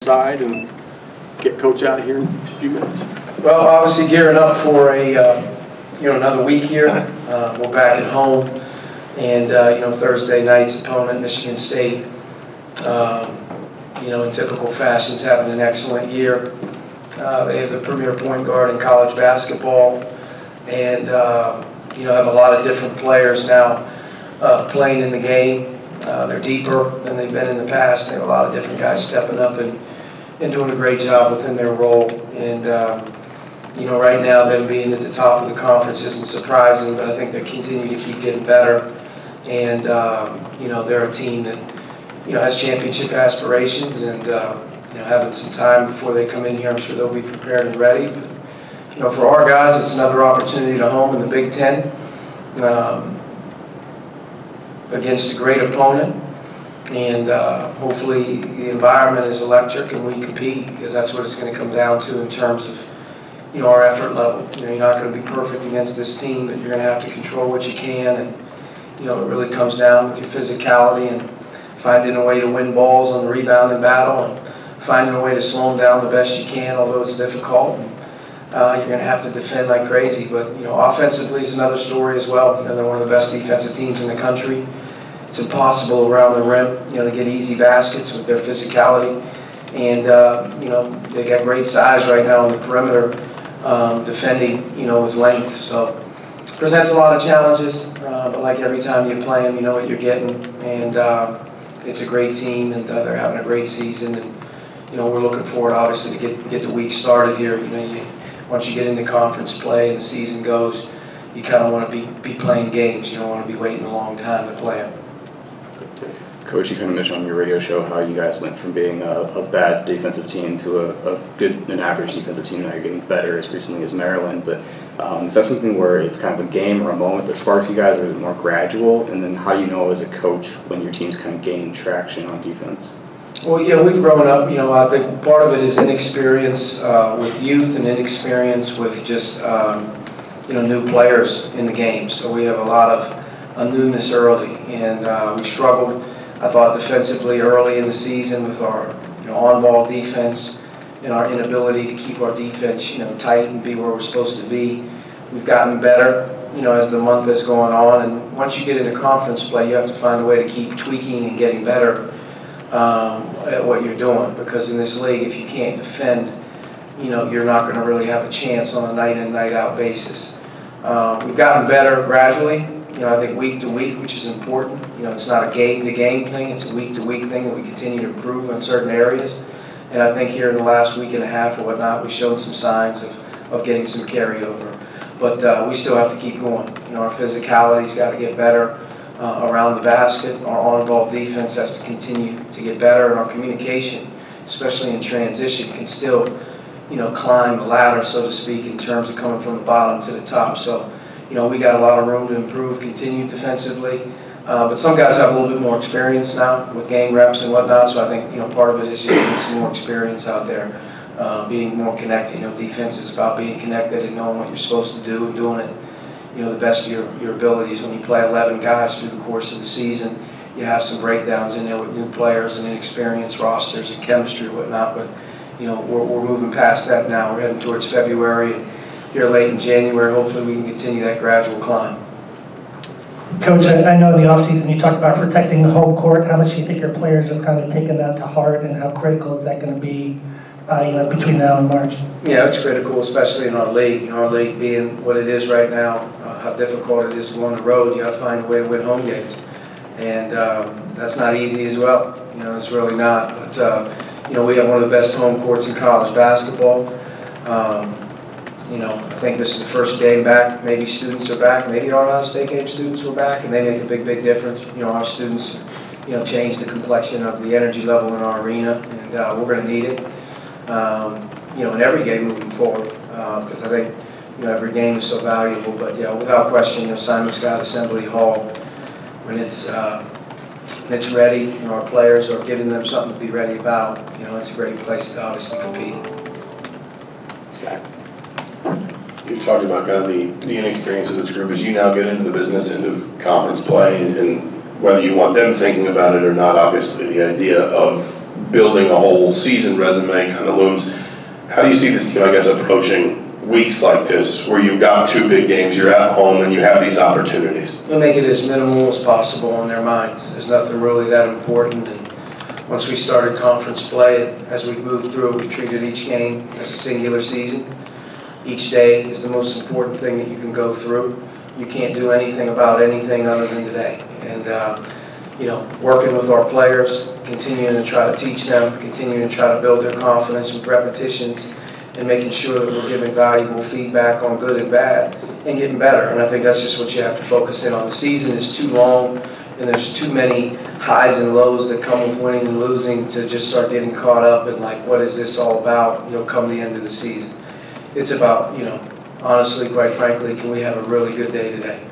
inside and get Coach out of here in a few minutes? Well, obviously gearing up for a another week here. We're back at home, and Thursday night's opponent, Michigan State. In typical fashion, is having an excellent year. They have the premier point guard in college basketball, and have a lot of different players now playing in the game. They're deeper than they've been in the past. They have a lot of different guys stepping up and doing a great job within their role. And right now, them being at the top of the conference isn't surprising, but I think they continue to keep getting better. And they're a team that has championship aspirations, and having some time before they come in here, I'm sure they'll be prepared and ready. But, for our guys, it's another opportunity to home in the Big Ten against a great opponent, and hopefully the environment is electric and we compete, because that's what it's going to come down to in terms of our effort level. You're not going to be perfect against this team, but you're going to have to control what you can, and it really comes down with your physicality and finding a way to win balls on the rebounding battle and finding a way to slow them down the best you can, although it's difficult. And, you're going to have to defend like crazy, but offensively is another story as well. They're one of the best defensive teams in the country. It's impossible around the rim, to get easy baskets with their physicality, and they got great size right now on the perimeter, defending with length. So it presents a lot of challenges, but like every time you play them, you know what you're getting, and it's a great team, and they're having a great season, and we're looking forward obviously to get the week started here. Once you get into conference play and the season goes, you kind of want to be playing games. You don't want to be waiting a long time to play them. Coach, you kind of mentioned on your radio show how you guys went from being a bad defensive team to a good and average defensive team. Now you're getting better as recently as Maryland. But is that something where it's kind of a game or a moment that sparks you guys, or is it more gradual? And then how do you know as a coach when your team's kind of gaining traction on defense? Well, yeah, we've grown up. I think part of it is inexperience with youth and inexperience with just new players in the game. So we have a lot of newness early, and we struggled, I thought, defensively early in the season with our on-ball defense and our inability to keep our defense tight and be where we're supposed to be. We've gotten better as the month has gone on, and once you get into conference play, you have to find a way to keep tweaking and getting better at what you're doing, because in this league, if you can't defend, you're not going to really have a chance on a night-in, night-out basis. We've gotten better gradually. I think week to week, which is important. It's not a game-to-game thing; it's a week-to-week thing, and we continue to improve in certain areas. And I think here in the last week and a half or whatnot, we've shown some signs of getting some carryover. But we still have to keep going. Our physicality's got to get better around the basket. Our on-ball defense has to continue to get better, and our communication, especially in transition, can still, climb the ladder, so to speak, in terms of coming from the bottom to the top. So, we got a lot of room to improve, continue defensively. But some guys have a little bit more experience now with game reps and whatnot. So I think, part of it is just getting some more experience out there, being more connected. Defense is about being connected and knowing what you're supposed to do and doing it, the best of your abilities. When you play 11 guys through the course of the season, you have some breakdowns in there with new players and inexperienced rosters and chemistry and whatnot. But, we're moving past that now. We're heading towards February, and here late in January, hopefully we can continue that gradual climb. Coach, I know in the offseason you talked about protecting the home court. How much do you think your players have kind of taken that to heart, and how critical is that going to be, between now and March? Yeah, it's critical, especially in our league. Our league being what it is right now, how difficult it is to go on the road. You got to find a way to win home games, and that's not easy as well. It's really not. But we have one of the best home courts in college basketball. I think this is the first game back. Maybe students are back. Maybe our Ohio State game students were back, and they make a big, big difference. Our students, change the complexion of the energy level in our arena, and we're going to need it, in every game moving forward, because I think, every game is so valuable. But, without question, Simon Scott Assembly Hall, when it's ready, our players are giving them something to be ready about. It's a great place to obviously compete. Exactly. You've talked about kind of the inexperience of this group as you now get into the business end of conference play, and whether you want them thinking about it or not, obviously the idea of building a whole season resume kind of looms. How do you see this team, I guess, approaching weeks like this, where you've got 2 big games, you're at home, and you have these opportunities? We'll make it as minimal as possible in their minds. There's nothing really that important. And once we started conference play, as we moved through it, we treated each game as a singular season. Each day is the most important thing that you can go through. You can't do anything about anything other than today. And you know, working with our players, continuing to try to teach them, continuing to try to build their confidence with repetitions, and making sure that we're giving valuable feedback on good and bad, and getting better. And I think that's just what you have to focus in on. The season is too long, and there's too many highs and lows that come with winning and losing to just start getting caught up in, like, what is this all about, you know, come the end of the season. It's about, you know, honestly, quite frankly, can we have a really good day today?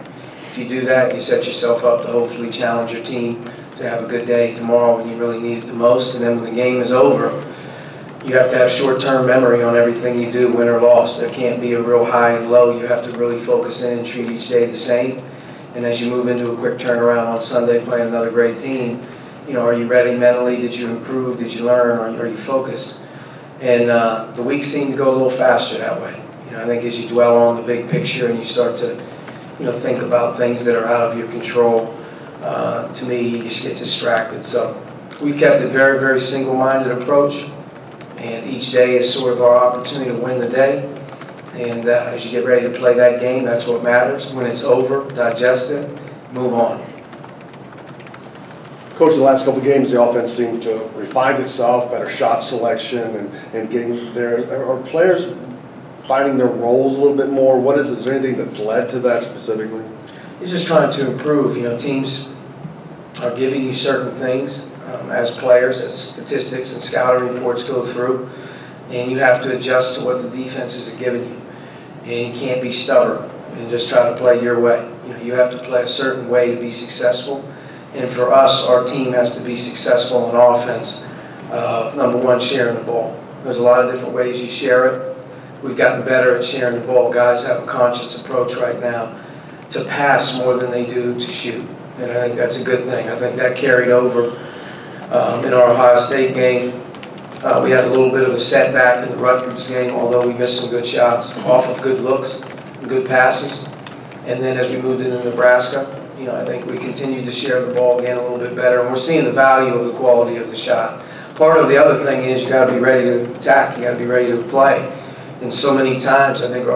If you do that, you set yourself up to hopefully challenge your team to have a good day tomorrow when you really need it the most. And then when the game is over, you have to have short-term memory on everything you do, win or loss. There can't be a real high and low. You have to really focus in and treat each day the same. And as you move into a quick turnaround on Sunday playing another great team, you know, are you ready mentally? Did you improve? Did you learn? Are you focused? And the weeks seem to go a little faster that way. You know, I think as you dwell on the big picture and you start to, you know, think about things that are out of your control, to me, you just get distracted. So we've kept a very, very single-minded approach. And each day is sort of our opportunity to win the day. And as you get ready to play that game, that's what matters. When it's over, digest it, move on. Coach, the last couple of games, the offense seemed to refine itself, better shot selection, and getting there. Are players finding their roles a little bit more? What is there anything that's led to that specifically? He's just trying to improve. You know, teams are giving you certain things as players, as statistics and scouting reports go through, and you have to adjust to what the defenses are giving you. And you can't be stubborn and just try to play your way. You know, you have to play a certain way to be successful. And for us, our team has to be successful on offense. Number one, sharing the ball. There's a lot of different ways you share it. We've gotten better at sharing the ball. Guys have a conscious approach right now to pass more than they do to shoot. And I think that's a good thing. I think that carried over in our Ohio State game. We had a little bit of a setback in the Rutgers game, although we missed some good shots off of good looks and good passes. And then as we moved into Nebraska, you know, I think we continued to share the ball again a little bit better, and we're seeing the value of the quality of the shot. Part of the other thing is you got to be ready to attack. You got to be ready to play. And so many times, I think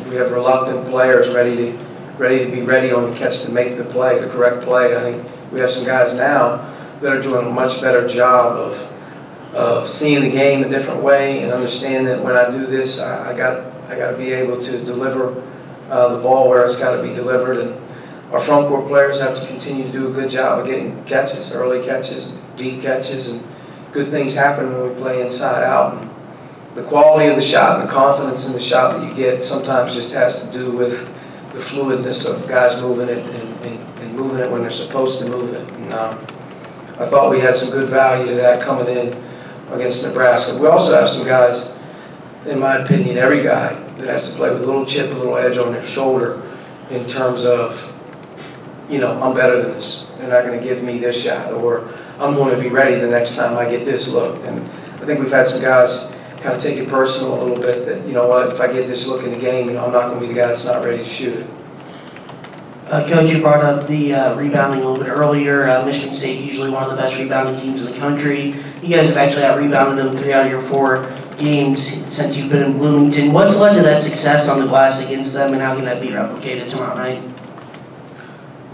we have reluctant players ready to be ready on the catch to make the play, the correct play. I think we have some guys now that are doing a much better job of seeing the game a different way and understand that when I do this, I got to be able to deliver the ball where it's got to be delivered. And our front court players have to continue to do a good job of getting catches, early catches, deep catches, and good things happen when we play inside out. And the quality of the shot and the confidence in the shot that you get sometimes just has to do with the fluidness of guys moving it and moving it when they're supposed to move it. And I thought we had some good value to that coming in against Nebraska. We also have some guys, in my opinion, every guy that has to play with a little chip, a little edge on their shoulder in terms of, you know, I'm better than this. They're not going to give me this shot, or I'm going to be ready the next time I get this look. And I think we've had some guys kind of take it personal a little bit that, you know what, if I get this look in the game, you know, I'm not going to be the guy that's not ready to shoot it. Coach, you brought up the rebounding a little bit earlier. Michigan State, usually one of the best rebounding teams in the country. You guys have actually out-rebounded them 3 out of your 4 games since you've been in Bloomington. What's led to that success on the glass against them, and how can that be replicated tomorrow night?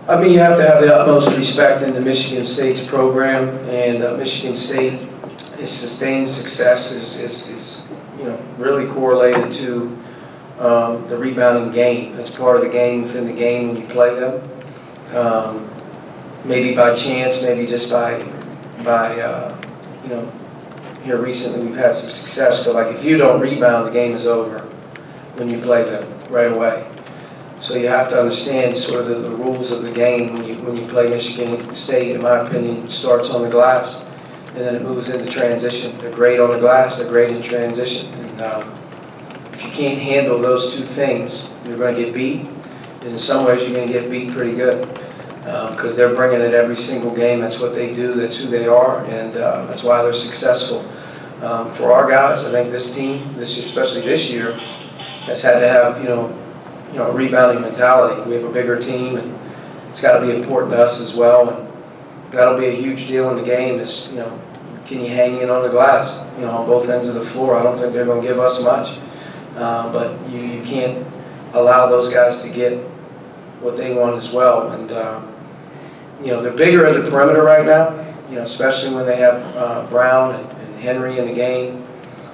I mean, you have to have the utmost respect into Michigan State's program, and Michigan State, its sustained success is you know, really correlated to the rebounding game. That's part of the game within the game when you play them. Maybe by chance, maybe just by you know, here recently we've had some success, but like if you don't rebound, the game is over when you play them right away. So you have to understand sort of the rules of the game when you play Michigan State. In my opinion, it starts on the glass and then it moves into transition. They're great on the glass, they're great in transition. And if you can't handle those two things, you're going to get beat. And in some ways, you're going to get beat pretty good. because they're bringing it every single game. That's what they do. That's who they are, and that's why they're successful. For our guys, I think this team, especially this year, has had to have a rebounding mentality. We have a bigger team, and it's got to be important to us as well. And that'll be a huge deal in the game. Is can you hang in on the glass? On both ends of the floor. I don't think they're going to give us much, but you can't allow those guys to get what they want as well. And they're bigger at the perimeter right now. Especially when they have Brown and Henry in the game.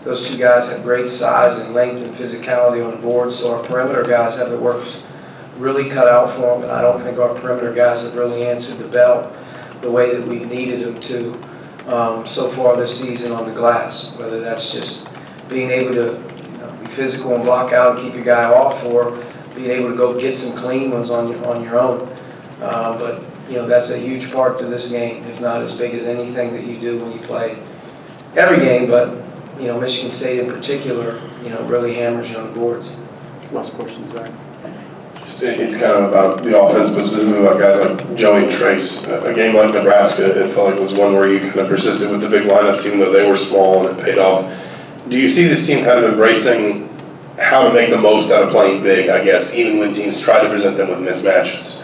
Those two guys have great size and length and physicality on the board. So our perimeter guys have their work really cut out for them. And I don't think our perimeter guys have really answered the bell the way that we've needed them to so far this season on the glass. Whether that's just being able to be physical and block out and keep your guy off, or being able to go get some clean ones on your own. But that's a huge part to this game, if not as big as anything that you do when you play every game. But Michigan State in particular, really hammers you on the boards. Last question, Zach. It's kind of about the offense, but specifically about guys like Joey and Trace. A game like Nebraska, it felt like was one where you kind of persisted with the big lineups, even though they were small, and it paid off. Do you see this team kind of embracing how to make the most out of playing big, I guess, even when teams try to present them with mismatches?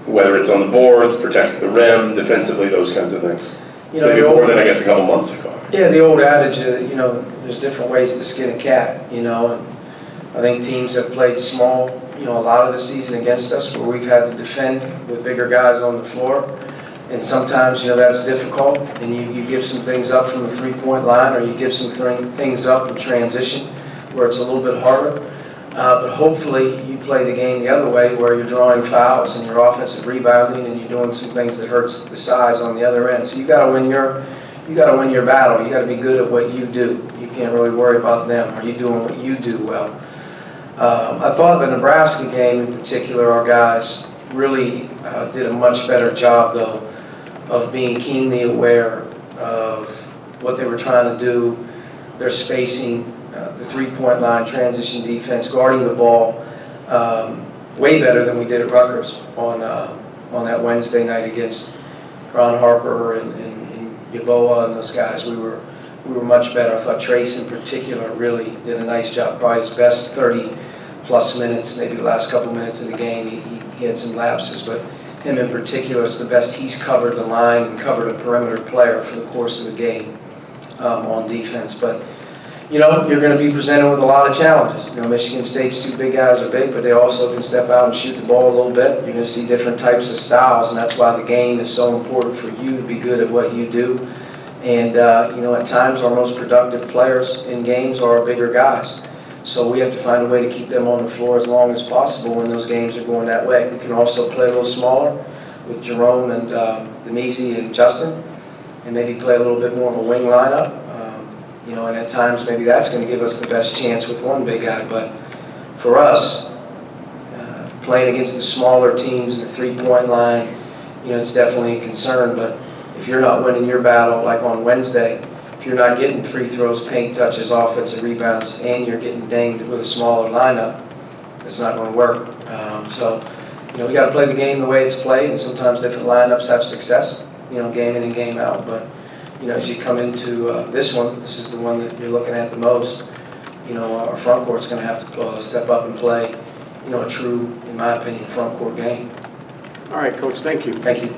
Whether it's on the boards, protecting the rim, defensively, those kinds of things. Maybe more than, I guess, a couple months ago. Yeah, the old adage, there's different ways to skin a cat, and I think teams have played small, a lot of the season against us, where we've had to defend with bigger guys on the floor. And sometimes, that's difficult, and you give some things up from the three-point line, or you give some things up in transition, where it's a little bit harder. But hopefully you play the game the other way, where you're drawing fouls and you're offensive rebounding and you're doing some things that hurts the size on the other end. So you got to win your battle. You got to be good at what you do. You can't really worry about them. Are you doing what you do well? I thought the Nebraska game in particular, our guys really did a much better job though of being keenly aware of what they were trying to do, their spacing, the three-point line, transition defense, guarding the ball, way better than we did at Rutgers on that Wednesday night against Ron Harper and Yeboah and those guys. We were much better. I thought Trace in particular really did a nice job. Probably his best 30-plus minutes, maybe the last couple minutes of the game. He had some lapses, but him in particular is the best he's covered the line and covered a perimeter player for the course of the game on defense. But you're going to be presented with a lot of challenges. Michigan State's two big guys are big, but they also can step out and shoot the ball a little bit. You're going to see different types of styles, and that's why the game is so important for you to be good at what you do. And, at times our most productive players in games are our bigger guys. So we have to find a way to keep them on the floor as long as possible when those games are going that way. We can also play a little smaller with Jerome and Demese and Justin, and maybe play a little bit more of a wing lineup. And at times maybe that's going to give us the best chance with one big guy. But for us, playing against the smaller teams and the three-point line, it's definitely a concern. But if you're not winning your battle, like on Wednesday, if you're not getting free throws, paint touches, offensive rebounds, and you're getting dinged with a smaller lineup, it's not going to work. We got to play the game the way it's played, and sometimes different lineups have success, game in and game out. But as you come into this one, this is the one that you're looking at the most. Our front court's going to have to step up and play, a true, in my opinion, front court game. All right, Coach, thank you. Thank you.